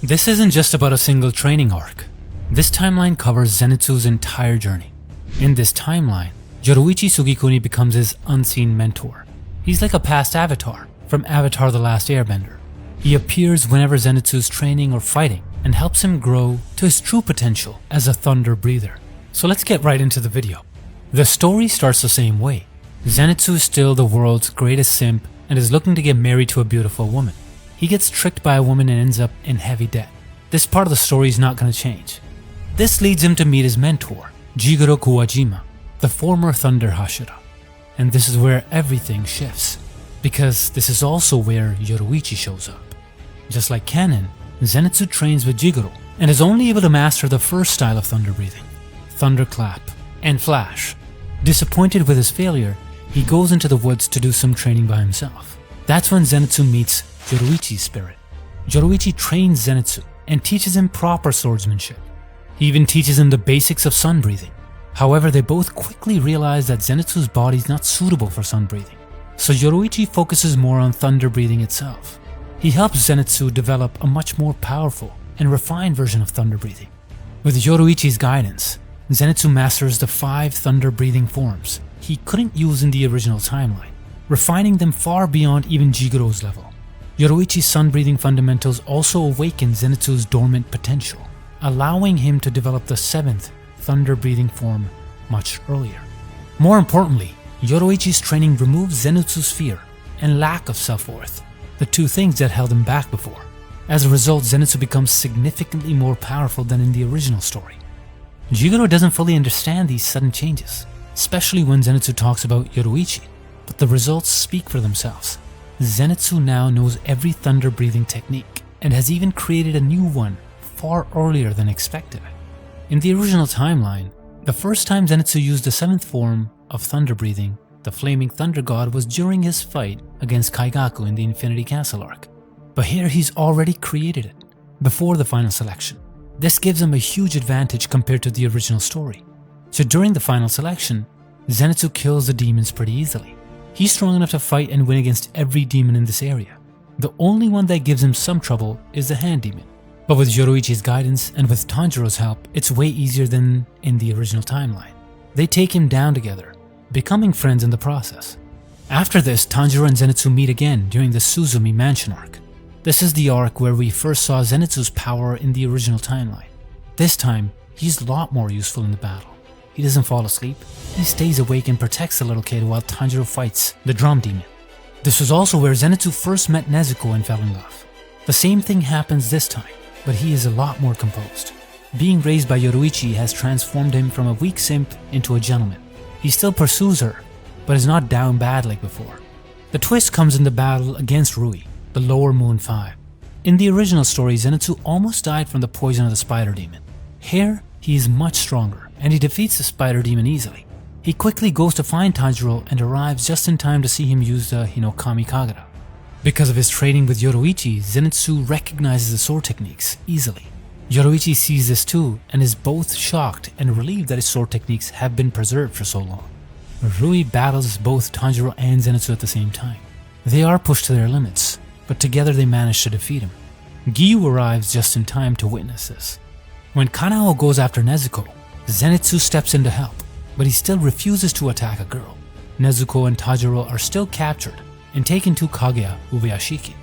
This isn't just about a single training arc. This timeline covers Zenitsu's entire journey. In this timeline, Yoriichi Tsugikuni becomes his unseen mentor. He's like a past Avatar from Avatar: The Last Airbender. He appears whenever Zenitsu's training or fighting and helps him grow to his true potential as a thunder breather. So let's get right into the video. The story starts the same way. Zenitsu is still the world's greatest simp and is looking to get married to a beautiful woman. He gets tricked by a woman and ends up in heavy debt. This part of the story is not going to change. This leads him to meet his mentor, Jigoro Kuwajima, the former Thunder Hashira. And this is where everything shifts, because this is also where Yoriichi shows up. Just like canon, Zenitsu trains with Jigoro and is only able to master the first style of thunder breathing, thunderclap and flash. Disappointed with his failure, he goes into the woods to do some training by himself. That's when Zenitsu meets Yoriichi's spirit. Yoriichi trains Zenitsu and teaches him proper swordsmanship. He even teaches him the basics of sun breathing. However, they both quickly realize that Zenitsu's body is not suitable for sun breathing, so Yoriichi focuses more on thunder breathing itself. He helps Zenitsu develop a much more powerful and refined version of thunder breathing. With Yoriichi's guidance, Zenitsu masters the 5 thunder breathing forms he couldn't use in the original timeline, refining them far beyond even Jigoro's level. Yoriichi's sun breathing fundamentals also awaken Zenitsu's dormant potential, allowing him to develop the 7th thunder breathing form much earlier. More importantly, Yoriichi's training removes Zenitsu's fear and lack of self-worth, the 2 things that held him back before. As a result, Zenitsu becomes significantly more powerful than in the original story. Jigoro doesn't fully understand these sudden changes, especially when Zenitsu talks about Yoriichi, but the results speak for themselves. Zenitsu now knows every thunder breathing technique and has even created a new one far earlier than expected. In the original timeline, the first time Zenitsu used the 7th form of thunder breathing, the Flaming Thunder God, was during his fight against Kaigaku in the Infinity Castle arc. But here he's already created it, before the final selection. This gives him a huge advantage compared to the original story. So during the final selection, Zenitsu kills the demons pretty easily. He's strong enough to fight and win against every demon in this area. The only one that gives him some trouble is the hand demon. But with Yoriichi's guidance and with Tanjiro's help, it's way easier than in the original timeline. They take him down together, becoming friends in the process. After this, Tanjiro and Zenitsu meet again during the Suzumi Mansion arc. This is the arc where we first saw Zenitsu's power in the original timeline. This time, he's a lot more useful in the battle. He doesn't fall asleep. He stays awake and protects the little kid while Tanjiro fights the drum demon. This was also where Zenitsu first met Nezuko and fell in love. The same thing happens this time, but he is a lot more composed. Being raised by Yoriichi has transformed him from a weak simp into a gentleman. He still pursues her, but is not down bad like before. The twist comes in the battle against Rui, the Lower Moon 5. In the original story, Zenitsu almost died from the poison of the spider demon. Here, he is much stronger, and he defeats the spider demon easily. He quickly goes to find Tanjiro and arrives just in time to see him use the Hinokami Kagura. Because of his training with Yoriichi, Zenitsu recognizes the sword techniques easily. Yoriichi sees this too and is both shocked and relieved that his sword techniques have been preserved for so long. Rui battles both Tanjiro and Zenitsu at the same time. They are pushed to their limits, but together they manage to defeat him. Giyu arrives just in time to witness this. When Kanao goes after Nezuko, Zenitsu steps in to help, but he still refuses to attack a girl. Nezuko and Tanjiro are still captured and taken to Kaguya Ubuyashiki.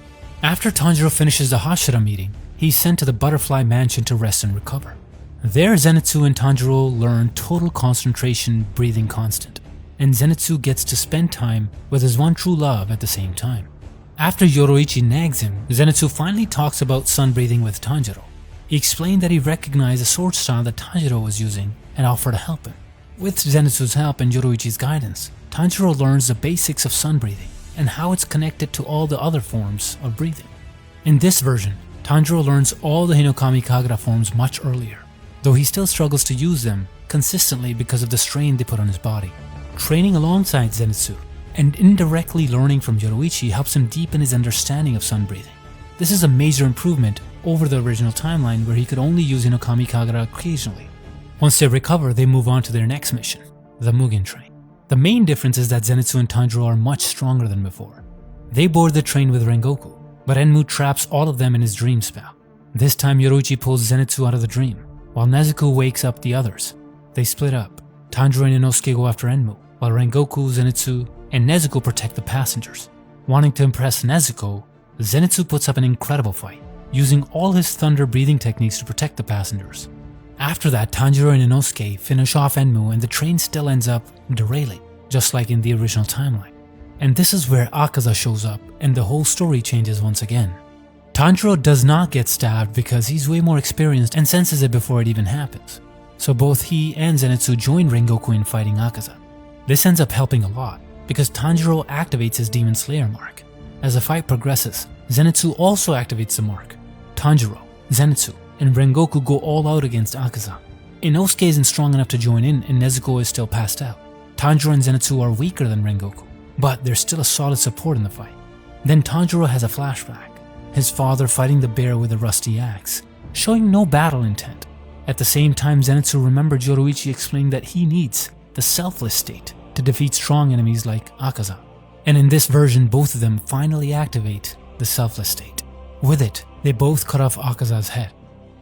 After Tanjiro finishes the Hashira meeting, he's sent to the Butterfly Mansion to rest and recover. There, Zenitsu and Tanjiro learn total concentration, breathing constant, and Zenitsu gets to spend time with his one true love at the same time. After Yoriichi nags him, Zenitsu finally talks about sun breathing with Tanjiro. He explained that he recognized the sword style that Tanjiro was using and offered to help him. With Zenitsu's help and Yoriichi's guidance, Tanjiro learns the basics of sun breathing and how it's connected to all the other forms of breathing. In this version, Tanjiro learns all the Hinokami Kagura forms much earlier, though he still struggles to use them consistently because of the strain they put on his body. Training alongside Zenitsu and indirectly learning from Yoriichi helps him deepen his understanding of sun breathing. This is a major improvement over the original timeline where he could only use Hinokami Kagura occasionally. Once they recover, they move on to their next mission, the Mugen Train. The main difference is that Zenitsu and Tanjiro are much stronger than before. They board the train with Rengoku, but Enmu traps all of them in his dream spell. This time Yoriichi pulls Zenitsu out of the dream, while Nezuko wakes up the others. They split up. Tanjiro and Inosuke go after Enmu, while Rengoku, Zenitsu, and Nezuko protect the passengers. Wanting to impress Nezuko, Zenitsu puts up an incredible fight, using all his thunder breathing techniques to protect the passengers. After that, Tanjiro and Inosuke finish off Enmu and the train still ends up derailing, just like in the original timeline. And this is where Akaza shows up and the whole story changes once again. Tanjiro does not get stabbed because he's way more experienced and senses it before it even happens. So both he and Zenitsu join Rengoku in fighting Akaza. This ends up helping a lot because Tanjiro activates his Demon Slayer mark. As the fight progresses, Zenitsu also activates the mark. Tanjiro, Zenitsu, and Rengoku go all out against Akaza. Inosuke isn't strong enough to join in and Nezuko is still passed out. Tanjiro and Zenitsu are weaker than Rengoku, but they're still a solid support in the fight. Then Tanjiro has a flashback. His father fighting the bear with a rusty axe, showing no battle intent. At the same time, Zenitsu remembered Yoriichi explaining that he needs the selfless state to defeat strong enemies like Akaza. And in this version, both of them finally activate the selfless state. With it, they both cut off Akaza's head.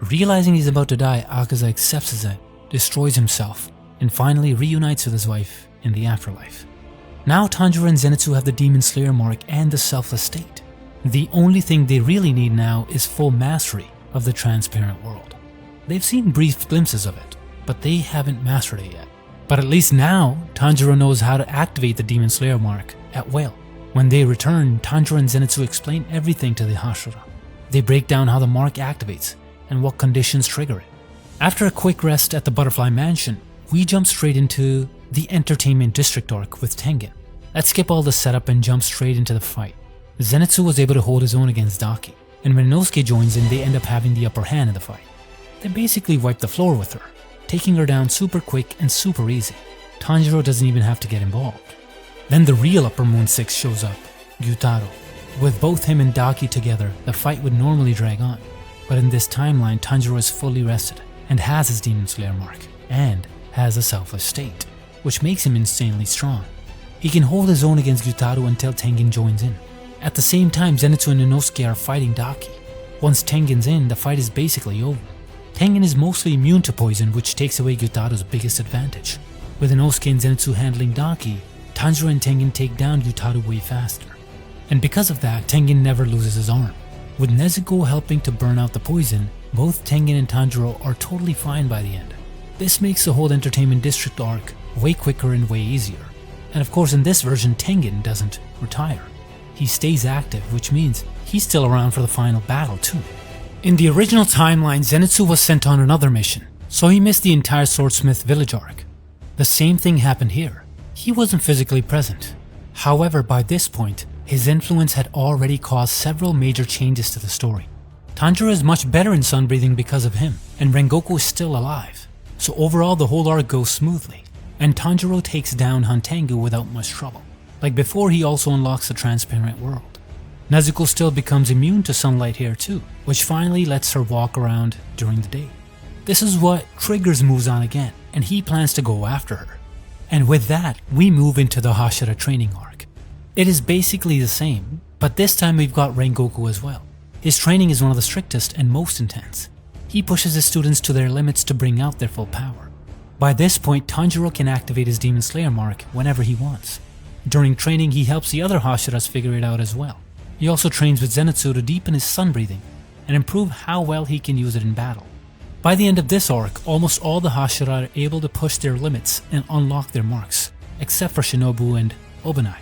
Realizing he's about to die, Akaza accepts his end, destroys himself, and finally reunites with his wife in the afterlife. Now Tanjiro and Zenitsu have the Demon Slayer mark and the selfless state. The only thing they really need now is full mastery of the transparent world. They've seen brief glimpses of it, but they haven't mastered it yet. But at least now, Tanjiro knows how to activate the Demon Slayer mark at will. When they return, Tanjiro and Zenitsu explain everything to the Hashira. They break down how the mark activates and what conditions trigger it. After a quick rest at the Butterfly Mansion, we jump straight into the Entertainment District arc with Tengen. Let's skip all the setup and jump straight into the fight. Zenitsu was able to hold his own against Daki, and when Inosuke joins in, they end up having the upper hand in the fight. They basically wipe the floor with her, taking her down super quick and super easy. Tanjiro doesn't even have to get involved. Then the real Upper Moon 6 shows up, Gyutaro. With both him and Daki together, the fight would normally drag on. But in this timeline, Tanjiro is fully rested and has his Demon Slayer mark, and has a selfless state, which makes him insanely strong. He can hold his own against Gyutaro until Tengen joins in. At the same time, Zenitsu and Inosuke are fighting Daki. Once Tengen's in, the fight is basically over. Tengen is mostly immune to poison, which takes away Gyutaro's biggest advantage. With Inosuke and Zenitsu handling Daki, Tanjiro and Tengen take down Gyutaro way faster. And because of that, Tengen never loses his arm. With Nezuko helping to burn out the poison, both Tengen and Tanjiro are totally fine by the end. This makes the whole Entertainment District arc way quicker and way easier. And of course in this version, Tengen doesn't retire. He stays active, which means he's still around for the final battle too. In the original timeline, Zenitsu was sent on another mission, so he missed the entire Swordsmith village arc. The same thing happened here. He wasn't physically present. However, by this point, his influence had already caused several major changes to the story. Tanjiro is much better in sun breathing because of him, and Rengoku is still alive. So overall the whole arc goes smoothly, and Tanjiro takes down Hantengu without much trouble. Like before, he also unlocks the transparent world. Nezuko still becomes immune to sunlight here too, which finally lets her walk around during the day. This is what triggers Muzan again, and he plans to go after her. And with that, we move into the Hashira training arc. It is basically the same, but this time we've got Rengoku as well. His training is one of the strictest and most intense. He pushes his students to their limits to bring out their full power. By this point, Tanjiro can activate his Demon Slayer mark whenever he wants. During training, he helps the other Hashiras figure it out as well. He also trains with Zenitsu to deepen his sun breathing and improve how well he can use it in battle. By the end of this arc, almost all the Hashira are able to push their limits and unlock their marks, except for Shinobu and Obanai.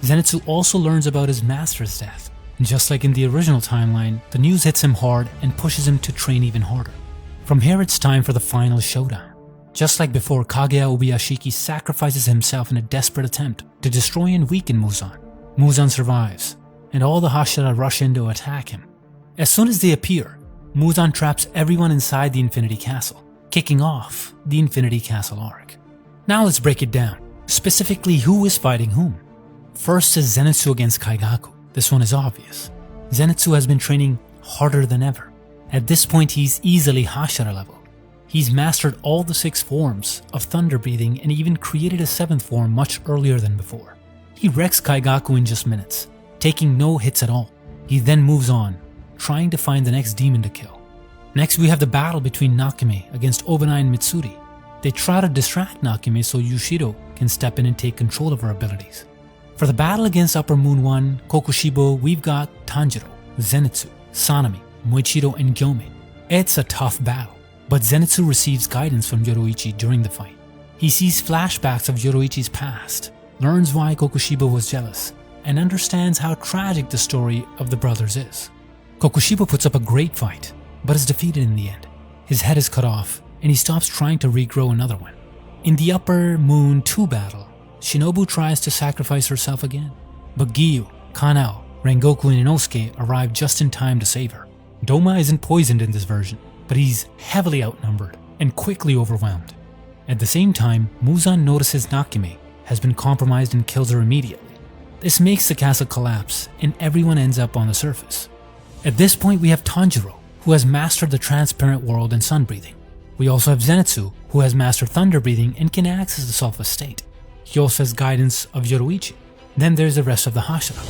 Zenitsu also learns about his master's death. Just like in the original timeline, the news hits him hard and pushes him to train even harder. From here, it's time for the final showdown. Just like before, Kaguya Obiyashiki sacrifices himself in a desperate attempt to destroy and weaken Muzan. Muzan survives, and all the Hashira rush in to attack him. As soon as they appear, Muzan traps everyone inside the Infinity Castle, kicking off the Infinity Castle arc. Now let's break it down, specifically who is fighting whom. First is Zenitsu against Kaigaku. This one is obvious. Zenitsu has been training harder than ever. At this point, he's easily Hashira level. He's mastered all the 6 forms of thunder breathing and even created a 7th form much earlier than before. He wrecks Kaigaku in just minutes, taking no hits at all. He then moves on, trying to find the next demon to kill. Next, we have the battle between Nakame against Obanai and Mitsuri. They try to distract Nakame so Yushiro can step in and take control of her abilities. For the battle against Upper Moon 1, Kokushibo, we've got Tanjiro, Zenitsu, Sanemi, Moichiro, and Gyome. It's a tough battle, but Zenitsu receives guidance from Yoriichi during the fight. He sees flashbacks of Yoriichi's past, learns why Kokushibo was jealous, and understands how tragic the story of the brothers is. Kokushibo puts up a great fight, but is defeated in the end. His head is cut off, and he stops trying to regrow another one. In the Upper Moon 2 battle, Shinobu tries to sacrifice herself again, but Giyu, Kanao, Rengoku, and Inosuke arrive just in time to save her. Doma isn't poisoned in this version, but he's heavily outnumbered and quickly overwhelmed. At the same time, Muzan notices Nakame has been compromised and kills her immediately. This makes the castle collapse and everyone ends up on the surface. At this point, we have Tanjiro, who has mastered the transparent world and sun breathing. We also have Zenitsu, who has mastered thunder breathing and can access the Sulfa state. He also has guidance of Yoriichi. Then there's the rest of the Hashira.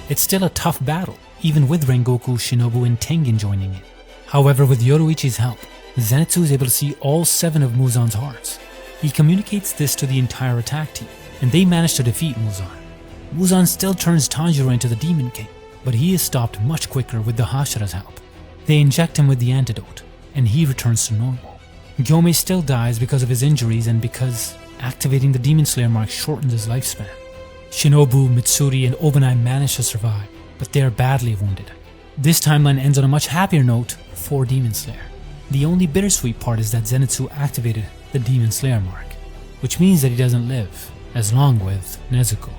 It's still a tough battle, even with Rengoku, Shinobu, and Tengen joining in. However, with Yoriichi's help, Zenitsu is able to see all 7 of Muzan's hearts. He communicates this to the entire attack team, and they manage to defeat Muzan. Muzan still turns Tanjiro into the Demon King, but he is stopped much quicker with the Hashira's help. They inject him with the antidote, and he returns to normal. Gyome still dies because of his injuries and because activating the Demon Slayer mark shortens his lifespan. Shinobu, Mitsuri, and Obanai manage to survive, but they are badly wounded. This timeline ends on a much happier note for Demon Slayer. The only bittersweet part is that Zenitsu activated the Demon Slayer mark, which means that he doesn't live as long with Nezuko.